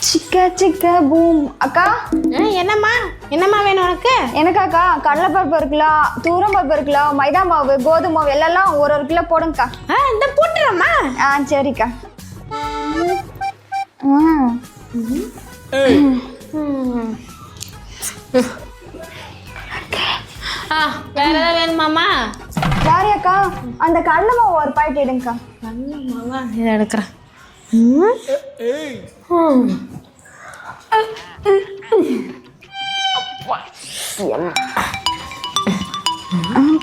சிக்க சிக்க பூம். அக்கா என்னம்மா என்னம்மா வேணும் உனக்கு? எனக்காக்கா கடலைப்பருப்பு இருக்குல்ல, தூரம்பருப்பு இருக்குல்ல, மைதா மாவு, கோதுமை மாவு எல்லாம் ஒரு கிலோ போடுங்கக்கா. இந்த போட்டுறம்மா. சரிக்கா. வேற ஏதாவது வேணுமாம்மா? சாரியாக்கா, அந்த கடலை மாவு ஒரு பாக்கெட் எடுங்கக்கா. மாவா இதை எடுக்கிறேன்.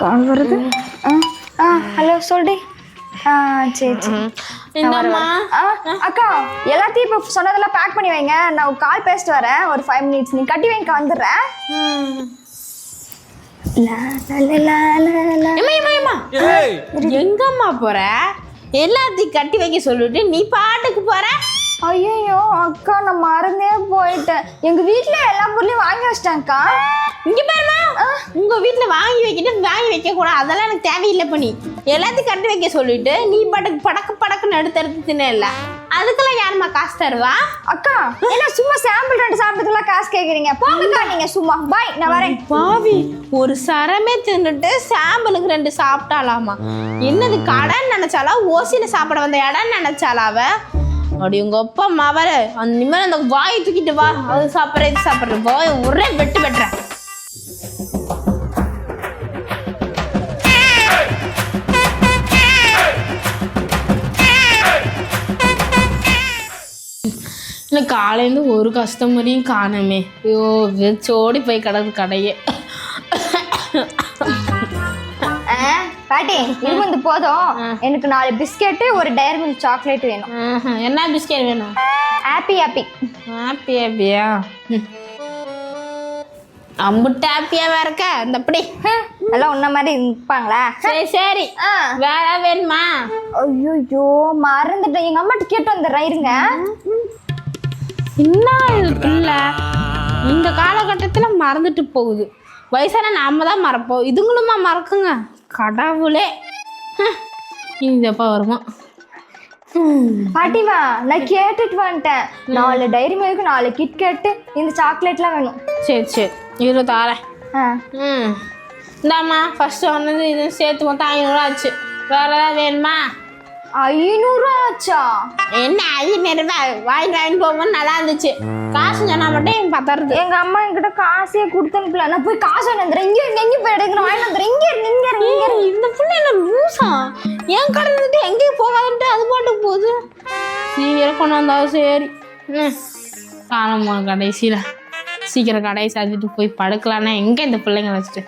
கால் வருது. ஹலோ சொல்டி. சரி சரி. அக்கா எல்லாத்தையும் இப்போ சொன்னதெல்லாம் பேக் பண்ணி வைங்க. நான் கால் பேசிட்டு வரேன். ஒரு 5 minutes. நீ கட்டி வைங்க, வந்துடுறேன். எங்கம்மா போற? எல்லாத்தையும் கட்டி வைக்க சொல்லிட்டு நீ பாட்டுக்கு போற. ஐயோ அக்கா, நான் மறந்தே போயிட்டேன். எங்க வீட்டுல எல்லா பொருளையும் வாங்கி வச்சிட்டேன்க்கா. இங்க பாருமா, உங்க வீட்டுல வாங்கி வைக்க கூடாது. அதெல்லாம் எனக்கு தேவையில்லை. பண்ணி எல்லாத்தையும் கட்டி வைக்க சொல்லிட்டு நீ பாட்டுக்கு படக்குன்னு எடுத்து தின்ன இல்ல. அதுக்கெல்லாம் யாருமா காசு தருவா? அக்கா என்ன சும்மா சாம்பிள் 2 சாப்பிட்டதுக்கெல்லாம் காசு கேக்குறீங்க? போங்கக்கா நீங்க சும்மா. பாய், நான் வரேன். பாவி, ஒரு சரமே தின்னுட்டு சாம்பிளுக்கு 2 சாப்பிட்டாலாமா? என்னது கடன் நினைச்சாலா? ஓசியில சாப்பிட வந்த இடம் நினைச்சாலா அவ? அப்படி உங்க அப்பா மவர அந்த நிம்மதி அந்த வாயை தூக்கிட்டு வா. அது சாப்பிட்ற இது சாப்பிட்ற வாய் ஒரே வெட்டுறேன். இல்லை காலையிலேருந்து ஒரு கஸ்டமரையும் காணுமே. ஐயோ வெச்சோடி போய் கிடக்கு கடையே. பாட்டி இருமந்து போதும். எனக்கு 4 பிஸ்கெட்டு, ஒரு டயரி மில்க் சாக்லேட் வேணும். என்ன பிஸ்கெட் வேணும்? ஹாப்பியா அம்புட்டு ஹாப்பியாவா இருக்க? இந்த அப்படி எல்லாம் உன்ன மாதிரி இருப்பாங்களா? சரி வேற வேணுமா? ஐயோ மறந்துட்டேன். எங்க அம்மாட்ட கேட்டு வந்துடுறேன், இருங்க. என்ன இது பிள்ளை இந்த காலகட்டத்தில் மறந்துட்டு போகுது. வயசான நாம தான் மறப்போம், இதுங்களுமா மறக்குங்க. கடவுளே, இதப்பா வருமா? பாட்டிவா, நான் கேட்டுட்டு வந்துட்டேன். 4 டைரி மில்க், 4 கிட்கேட்டு, இந்த சாக்லேட்லாம் வேணும். சரி இரு தாரேன். இந்தாம்மா, ஃபர்ஸ்ட் சொன்னது இது சேர்த்து மொத்தம் 500 ஆச்சு. வேற ஏதாவது வேணுமா? 500 ஆச்சா? என்ன 500 வாங்கிட்டு போகும்போது நல்லா இருந்துச்சு. காசு சொன்னா மட்டும் பத்தறது. எங்க அம்மா என்கிட்ட காசே கொடுத்தனுப்பல. நான் போய் காசு வந்துடுறேன். இங்கே போய் எடுக்கணும், வாங்கி வந்துடுறேன். இங்கே இந்த பிள்ளை என்ன லூசா? என் கடை இருந்துட்டு எங்கேயும் போகாதுன்ட்டு அது பாட்டுக்கு போகுது. சீக்கிரம் கொண்டு வந்தாலும் சரி. காலம் போன கடைசியில் சீக்கிரம் கடையை சாத்திட்டு போய் படுக்கலான்னா எங்க இந்த பிள்ளைங்க வச்சுட்டு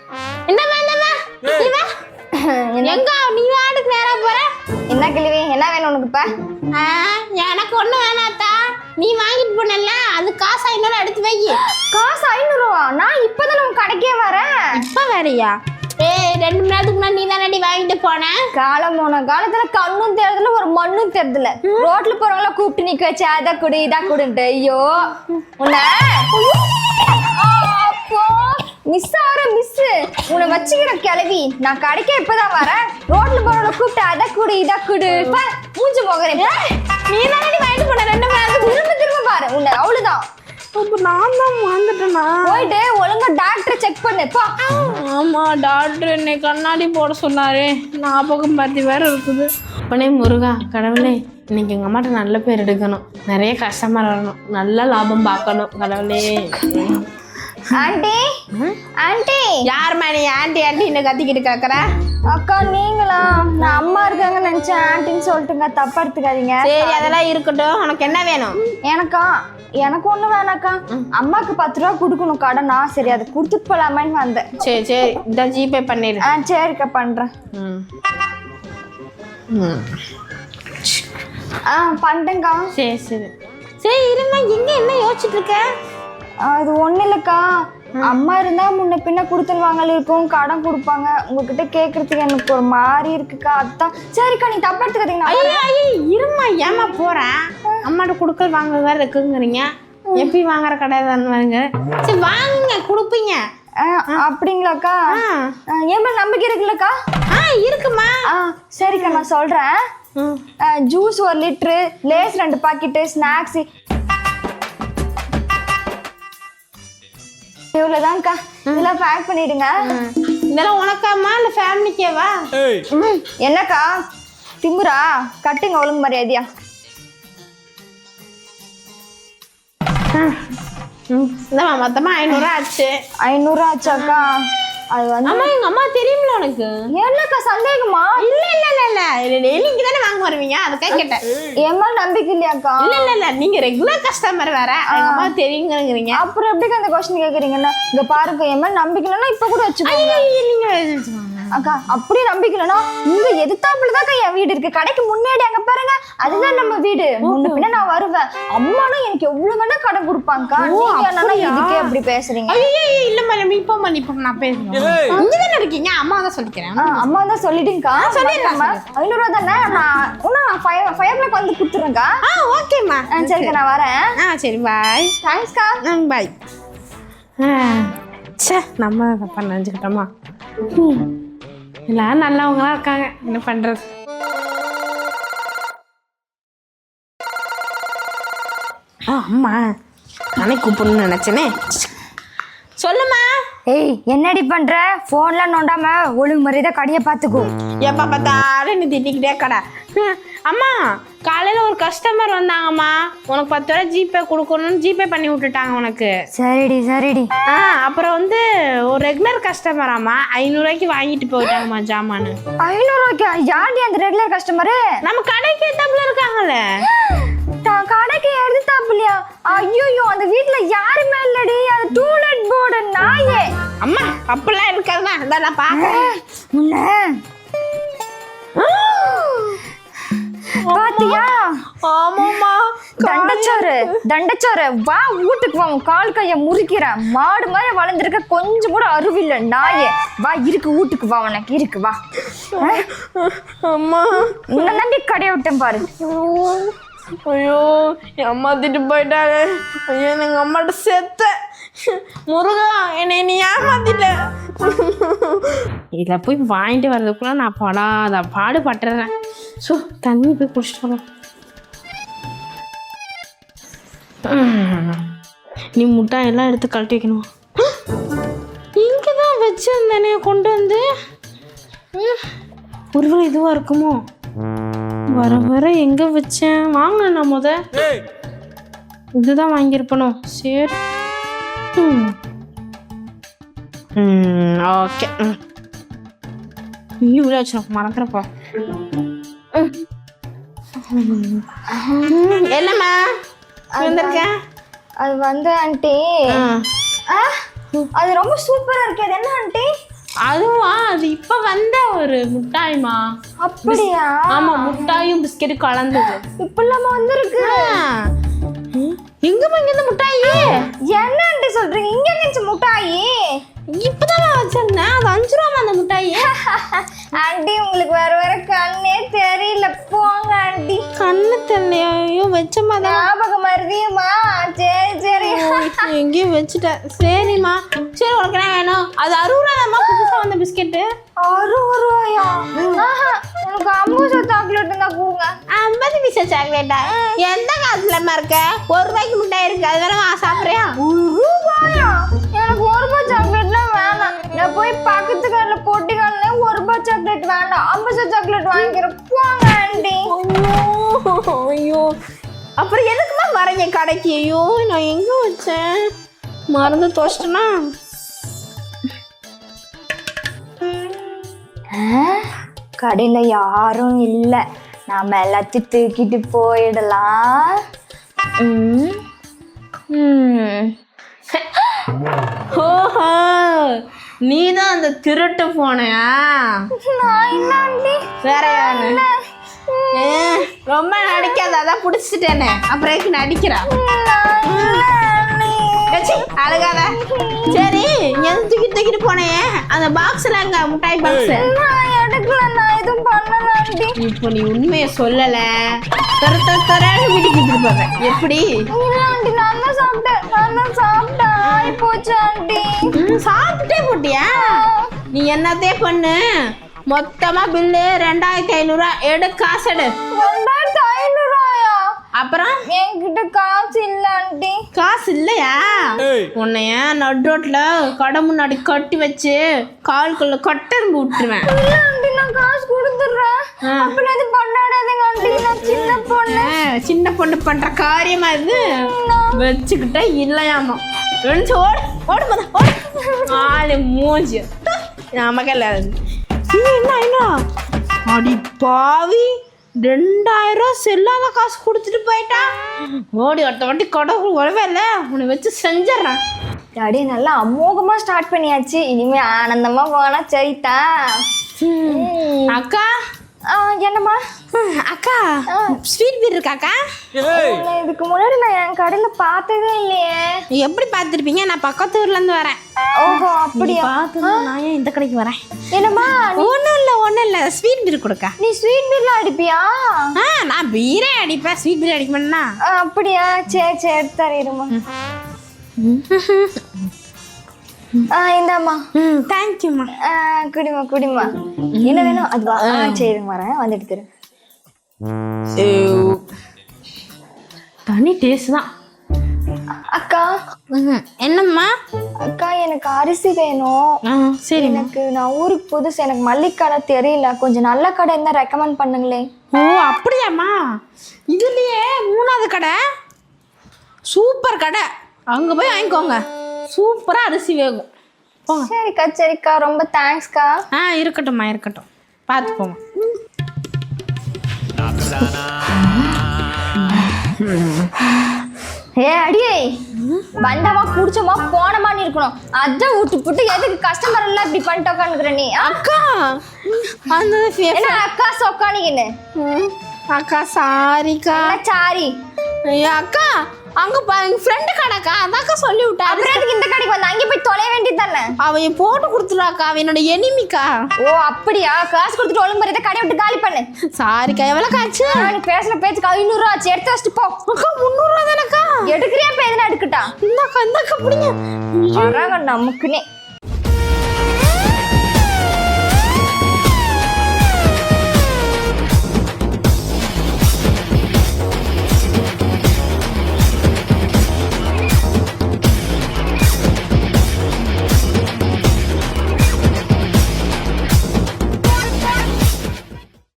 என்னம்மா எங்க நீ வாட்டுக்கு நேரா போற? என்ன கிழவி, என்ன வேணும் உனக்கு? இப்ப எனக்கு ஒண்ணு வேணாத்தா. நீ வாங்கிட்டு போனல, அது காசு 500 எடுத்து வை. காசு 500? நான் இப்பதான் உன் கடைக்கே வரேன். இப்ப வேறையா? 2 மணி நேரத்துக்கு முன்னாடி நீ தானடி வாங்கிட்டு போன. காலம் போன காலத்துல கண்ணும் தேர்தல ஒரு மண்ணும் தேர்தல. ரோட்ல போறவங்கள கூப்பிட்டு நிக்க வச்சு அதை குடு இதா குடுன்ட்டு. ஐயோ உன்ன மிஸ் உன்னை வச்சுக்கிற கிளவி. நான் கடைக்கே இப்பதான் வரேன். ரோட்ல போறவங்கள கூப்பிட்டு அதை குடு இதா குடு. மூஞ்சு போகிறேன். நீ தானடி வாங்கிட்டு போன 2 மணி நேரத்துக்கு. திரும்ப பாரு உன்னை. அவ்வளவுதான். நான் தான் வந்துட்டேனா? போயிட்டு ஒழுங்கா டாக்டரை செக் பண்ணுப்பா. ஆமா, டாக்டர் என்னை கண்ணாடி போட சொன்னாரு. ஞாபகம் பத்தி வேற இருக்குது. அப்பனே முருகா, கடவுளே, இன்னைக்கு எங்கள் அம்மாட்ட நல்ல பேர் எடுக்கணும். நிறைய கஸ்டமர் வரணும், நல்ல லாபம் பார்க்கணும். கடவுளே. Aunty aunty. யாருமா நீ ஆண்டி ஆண்டின்னு கத்திக்கிட்டு கேட்குற? அக்கா நீங்களா? நான் அம்மா இருக்காங்கன்னு நினைச்சேன். ஆண்டின்னு சொல்லிட்டுங்க, தப்பா எடுத்துக்காதீங்க. சரி அதெல்லாம் இருக்கட்டும். உனக்கு என்ன வேணும்? எனக்கு ஒண்ணு வேணாக்கா. அம்மாக்கு 10 ரூபா கொடுக்கணும் கடனா. சரி அதை கொடுத்துட்டு போலாமேன்னு வந்தேன். சரி இந்த ஜிபே பண்ணிடு. சரிக்கா பண்றேன். பண்ணிட்டேங்க்கா. சரி இருமா. எங்க என்ன யோசிச்சுட்டு இருக்க? அது ஒண்ணு இல்லக்கா. அம்மா இருந்தா முன்ன பின்ன கொடுத்துருவாங்க இருக்கும், கடன் கொடுப்பாங்க. உங்ககிட்ட கேட்கறதுக்கு எனக்கு ஒரு மாதிரி இருக்குக்கா. அதுதான். சரிக்கா நீ தப்பா எடுத்துக்காதீங்க. இருமா, ஏமா போறேன்? அம்மாட்ட கொடுக்கல் வாங்க வேற இருக்குங்கிறீங்க. எப்படி வாங்குற கடை தானுங்க. சரி வாங்குங்க, கொடுப்பீங்க. அப்படிங்களாக்கா? ஏன் நம்பிக்கை இருக்குல்லக்கா? இருக்குமா? சரிக்கா நான் சொல்றேன். Juice 1 litre, Lay's 2 packet, snacks இவ்வளவுதான்க்கா. இதெல்லாம் பேக் பண்ணிடுங்க. இதெல்லாம் உனக்காமா இல்ல ஃபேமிலிக்கேவா? என்னக்கா திமுறா? கட்டுங்க ஒழுங்கு மரியாதையா. இந்தமா மொத்தமா 500 ஆச்சு. 500 ஆச்சாக்கா? அது வந்து அம்மா எங்க அம்மா தெரியுமில உனக்கு. என்னக்கா சந்தேகமா? இல்ல இல்ல இல்ல இல்ல டெய்லி இங்க தானே வாங்க வருவீங்க, அதுக்காக கேட்டேன். என் மேல நம்பிக்கை இல்லையாக்கா? இல்ல இல்ல இல்ல நீங்க ரெகுலர் கஸ்டமர் வேற, எங்க அம்மா தெரியுங்கிறீங்க. அப்புறம் எப்படிக்கா அந்த கொஸ்டின் கேக்குறீங்கன்னா? இங்க பாருங்க, என் மேல நம்பிக்கை இல்லைன்னா இப்ப கூட வச்சுக்கோங்க. நீங்க அக்கா அப்படியே நம்பிக்கலனா இங்க எதிர்த்தாப்புலதாக்கா என் வீடு இருக்கு. கடைக்கு முன்னாடி அங்க பாருங்க, அதுதான் நம்ம வீடு. முன்ன பின்ன நான் வருவேன். அம்மானும் எனக்கு எவ்வளவு வேணா கடன் கொடுப்பாங்கக்கா. நீங்க என்னன்னா இதுக்கே அப்படி பேசுறீங்க? ஐயோ இல்ல மேடம், இப்போ நான் பேசுறேன். இங்க தானே இருக்கீங்க, அம்மா தான் சொல்லிக்கிறேன். அம்மா தான் சொல்லிட்டீங்கக்கா. சொல்லிடுறேன். 500 தானே, நான் 5 o'clock வந்து கொடுத்துறேன்க்கா. ஓகேம்மா. சரிக்கா நான் வரேன். சரி பாய். தேங்க்ஸ்க்கா. பாய். சே நம்ம தப்பா நினைச்சுக்கிட்டோமா? எல்லாம் நல்லவங்களா இருக்காங்க, என்ன பண்றது. அம்மா நானே கூப்பிடணும்னு நினைச்சேனே. சொல்லுமா. ஏய் என்னடி பண்ற? போன்ல நோண்டாம ஒழுங்கு மரியாதை கடையை பார்த்துக்கோ. எப்ப பார்த்தாலும் நீ திட்டிக்கிட்டே கடை. அம்மா காலையில ஒரு கஸ்டமர் வந்தாங்கம்மா, உனக்கு 10 ரூபா ஜிபே கொடுக்கணும்னு ஜிபே பண்ணி விட்டுட்டாங்க உனக்கு. சரிடி சரிடி. அப்புறம் வந்து ஒரு ரெகுலர் கஸ்டமராம்மா 500 ரூபாய்க்கு வாங்கிட்டு போயிட்டாங்கம்மா ஜாமான். 500 ரூபாய்க்கா? யாருடி அந்த ரெகுலர் கஸ்டமரு? நம்ம கடைக்கு ஏத்தாப்புல இருக்காங்கல்ல. கடைக்கு எடுத்தாப்புலையா? ஐயோ அந்த வீட்டுல யாருமே இல்லடி. அது டூலெட் போர்டு நாயே. அம்மா அப்படிலாம் இருக்காதுமா, இந்த நான் பாக்கிறேன். பாத்தியா? ஆமாம்மா. தண்டச்சோறு வா, வீட்டுக்கு வா. கால் கைய முறிக்கிறேன். மாடு மாதிரி வளர்ந்துருக்க, கொஞ்சம் கூட அருவில்ல நாயே. வா இருக்கு, வீட்டுக்கு வா, உனக்கு இருக்கு வா. அம்மா உன்னை நம்பி கடையை விட்டேன் பாரு. ஐயோ என் அம்மா திட்டு போயிட்டாங்க. ஐயோ எங்க அம்மாட்ட செத்த முருகா, என்னை நீ ஏமாத்திட்ட. இதில் போய் வாங்கிட்டு வர்றதுக்குள்ள நான் படாத பாடுபட்டுறேன். ஸோ தண்ணி போய் குடிச்சிட்டு வரேன். நீ முட்டாய் எல்லாம் எடுத்து கழட்டி வைக்கணும். இங்கே தான் வச்சிருந்தேனே கொண்டு வந்து. ஒருவேளை இதுவாக இருக்குமோ? வர வர எங்க வச்சேன்? வாங்கினா முத இதுதான் வாங்கியிருப்பணும். சரி ஓகே. நீ இவ்வளோ வச்சு மறந்துறப்பா. என்னம்மா வந்திருக்கேன்? அது வந்து ஆண்டி, அது ரொம்ப சூப்பரா இருக்கு. அது என்ன ஆண்டி? அதுவா, அது இப்ப வந்த ஒரு முட்டாய்மா. அப்படியா? ஆமா, முட்டாயும் பிஸ்கெட்டும் கலந்தது. இப்பெல்லாம் வந்திருக்கு. எங்கம்மா இங்க இந்த முட்டாயி? என்ன ஆண்டி சொல்றீங்க? இங்க இருந்துச்சு முட்டாயி. இப்பதான் வச்சிருந்தேன். அது 5 ரூபா அந்த முட்டாயி. ஆண்டி உங்களுக்கு வேற வேற கண்ணே தெரியல. போங்க ஆண்டி. கண்ணு தெரியலையோ? வச்ச மாதிரி ஞாபகம் மருதியுமா? சரி சரி, எங்கேயும் வச்சுட்டேன். சரிம்மா. சரி உனக்கு என்ன வேணும்? அது 60 ரூபாய்மா புதுசா வந்த பிஸ்கெட்டு. 60 ரூபாயா? எனக்கு 50 சாக்லேட் தான் கொடுங்க. 50 பைசா சாக்லேட்டா? எந்த காசுலமா இருக்க? 1 ரூபாய்க்கு முட்டாய் இருக்கு, அது வேணா சாப்பிட்றியா? 1 ரூபாயா? எனக்கு 1 ரூபாய் சாக்லேட்லாம் வேணாம். நான் போய் பக்கத்து கடையில் போட்டி கடையில 1 ரூபாய் சாக்லேட் வேண்டாம், 50 சாக்லேட் வாங்கிக்கிறேன். போங்க ஆண்டி. ஐயோ அப்புறம் எதுக்குமா வரீங்க கடைக்கு? ஐயோ நான் எங்க வச்சேன்? மறந்து தோச்சிட்டேனா? கடையில யாரும் இல்லை, நாம எல்லாத்தையும் தூக்கிட்டு போயிடலாம். ஓஹோ, நீதான் அந்த திருட்டு போனையா? நான் என்னாண்டி வேற யாரு? ரொம்ப நடிக்காத, அதான் பிடிச்சிட்டேனே. அப்புறம் நடிக்கிறா அழகாத. சரி எது தூக்கிட்டு போனேன்? அந்த பாக்ஸ்ல அங்க முட்டாய் பாக்ஸ் எடுக்கல, நான் எதுவும் பண்ணல ஆண்டி. இப்போ நீ உண்மையை சொல்லல, தரன்னு வீட்டுக்கு எடுத்துட்டு போறேன். எப்படி? இல்ல ஆண்டி, நான் தான் சாப்பிட்டேன். ஆயி போச்சு ஆண்டி. சாப்பிட்டே போட்டியா? நீ என்னத்தே பண்ணு, மொத்தமா பில்லு 2500 ரூபா எடு. காசு எடு. 2500 ரூபாயா? அப்புறம் என்கிட்ட காசு இல்ல ஆண்டி. காசு இல்லையா? உன்னைய நடுரோட்ல கடை முன்னாடி கட்டி வச்சு கால்குள்ள கட்டெரும்பு விட்டுருவேன். இல்ல ஆண்டி, நான் காசு கொடுத்துடுறேன். அப்படி அது பண்ணாடாதீங்க ஆண்டி, நான் சின்ன பொண்ணு. சின்ன பொண்ணு பண்ற காரியமா இது வச்சுக்கிட்டா இல்லையாமா. ஓடு ஓடு போத ஓடு. ஆளு மூஞ்சி நமக்கு இல்லாது. என்ன அடி பாவி, 2000 செல்லாத காசு கொடுத்துட்டு போயிட்டா. ஓடி ஒருத்த வாட்டி கடவுள் வரவே இல்லை, உன்னை வச்சு செஞ்சிடறேன். டாடி நல்லா அமோகமா ஸ்டார்ட் பண்ணியாச்சு. இனிமே ஆனந்தமா போனா சரிதா. அக்கா என்னம்மா? அக்கா ஸ்வீட் பீர் இருக்காக்கா? இதுக்கு முன்னாடி நான் என் கடையில பார்த்ததே இல்லையே. எப்படி பார்த்துருப்பீங்க? நான் பக்கத்து ஊர்ல இருந்து வரேன். ஓஹோ அப்படியா? நான் ஏன் இந்த கடைக்கு வரேன்? என்னம்மா? ஒன்றும் இல்லை ஸ்வீட் பீர் கொடுக்க. நீ ஸ்வீட் பீர்லாம் அடிப்பியா? நான் பீரே அடிப்பேன், ஸ்வீட் பீர் அடிப்பேன்னா. அப்படியா? சரி சரி எடுத்து தரேம்மா. இந்தாம்மா. தேங்க்யூம்மா. குடிமா குடிமா. என்ன வேணும் அதுவா? சரிங்க வரேன், வந்து எடுத்துரு. தனி டேஸ்ட் தான். அக்கா என்னம்மா? அக்கா எனக்கு அரிசி வேணும். சரி, எனக்கு நான் ஊருக்கு புதுசு, எனக்கு மல்லிகை கடை தெரியல, கொஞ்சம் நல்ல கடை இருந்தால் ரெக்கமெண்ட் பண்ணுங்களே. ஓ அப்படியாம்மா? இதுலயே 3வது கடை சூப்பர் கடை, அங்க போய் வாங்கிக்கோங்க. சூப்பரா அரிசி வேகும். சரிக்கா சரிக்கா, ரொம்ப தேங்க்ஸ்க்கா. இருக்கட்டும்மா இருக்கட்டும், பார்த்து போங்க. அடியே வந்தமா குடிச்சோமா போனமான்னு இருக்கணும். அதான் விட்டு புட்டு எதுக்கு கஸ்டமர் எல்லாம் இப்படி பண்ணிட்டு உட்காந்துக்கிற நீ? அக்கா அந்த என்ன அக்கா சொக்கானிக்கின்னு? அக்கா சாரிக்கா. சாரி அக்கா அங்க எங்க ஃப்ரெண்டு கடைக்கா, அதாக்கா சொல்லி விட்டா. அப்புறம் எதுக்கு இந்த கடைக்கு வந்த? அங்கே போய் தொலைய வேண்டியது தானே. அவன் போட்டு கொடுத்துருவாக்கா, அவன் என்னோட எனிமிக்கா. ஓ அப்படியா? காசு கொடுத்துட்டு ஒழுங்கு மரியாதை கடை விட்டு காலி பண்ணு. சாரிக்கா. எவ்வளோ காச்சு? நீ பேசுன பேச்சுக்கு 500 ரூபா ஆச்சு, எடுத்து வச்சுட்டு போ. அக்கா 300 ரூபா தானக்கா? எடுக்கிறியா? இப்போ எதுனா எடுக்கட்டா? இந்தாக்கா பிடிங்க. வராங்க நமக்குன்னே.